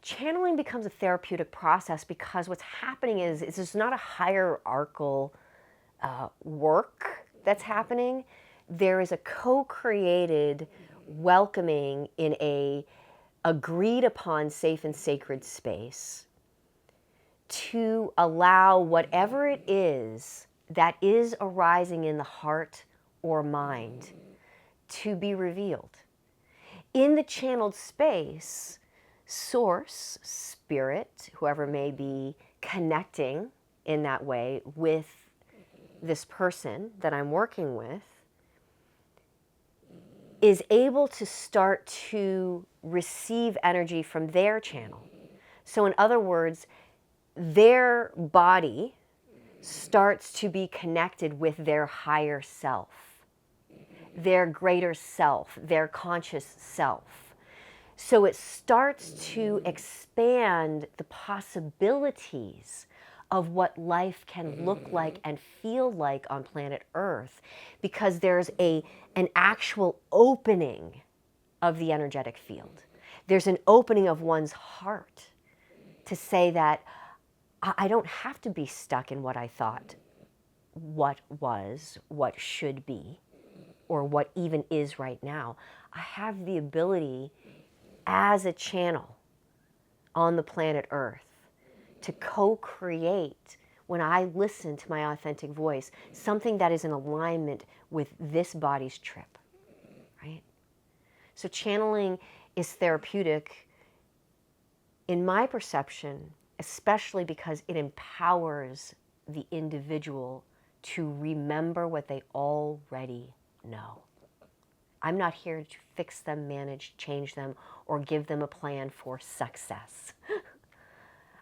channeling becomes a therapeutic process because what's happening is there's not a hierarchical work that's happening. There is a co-created welcoming in a agreed upon safe and sacred space to allow whatever it is that is arising in the heart or mind to be revealed. In the channeled space, source, spirit, whoever may be connecting in that way with this person that I'm working with, is able to start to receive energy from their channel. So in other words, their body starts to be connected with their higher self, their greater self, their conscious self. So it starts to expand the possibilities of what life can look like and feel like on planet Earth, because there's an actual opening of the energetic field. There's an opening of one's heart to say that I don't have to be stuck in what I thought, what was, what should be, or what even is right now. I have the ability as a channel on the planet Earth to co-create, when I listen to my authentic voice, something that is in alignment with this body's trip, right? So channeling is therapeutic in my perception, especially because it empowers the individual to remember what they already know. I'm not here to fix them, manage, change them, or give them a plan for success.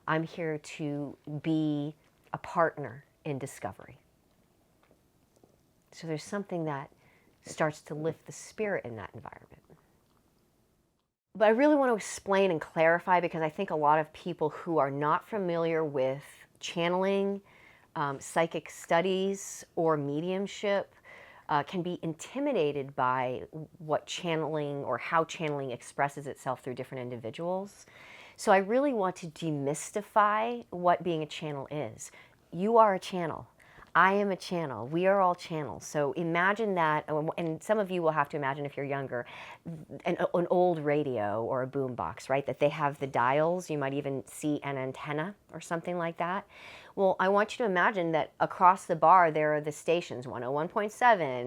I'm here to be a partner in discovery. So there's something that starts to lift the spirit in that environment. But I really want to explain and clarify, because I think a lot of people who are not familiar with channeling, psychic studies, or mediumship can be intimidated by what channeling or how channeling expresses itself through different individuals. So I really want to demystify what being a channel is. You are a channel. I am a channel. We are all channels. So imagine that, and some of you will have to imagine if you're younger, an old radio or a boom box, right? That they have the dials. You might even see an antenna or something like that. Well, I want you to imagine that across the bar there are the stations, 101.7,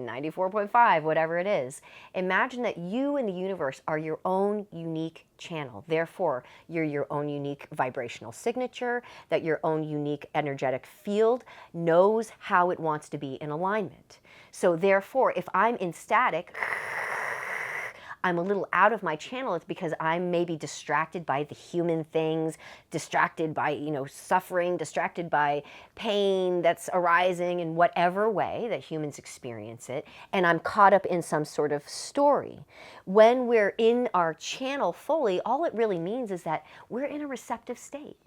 94.5, whatever it is. Imagine that you in the universe are your own unique channel. Therefore, you're your own unique vibrational signature, that your own unique energetic field knows how it wants to be in alignment. So therefore, if I'm in static, I'm a little out of my channel, it's because I'm maybe distracted by the human things, distracted by, suffering, distracted by pain that's arising in whatever way that humans experience it, and I'm caught up in some sort of story. When we're in our channel fully, all it really means is that we're in a receptive state.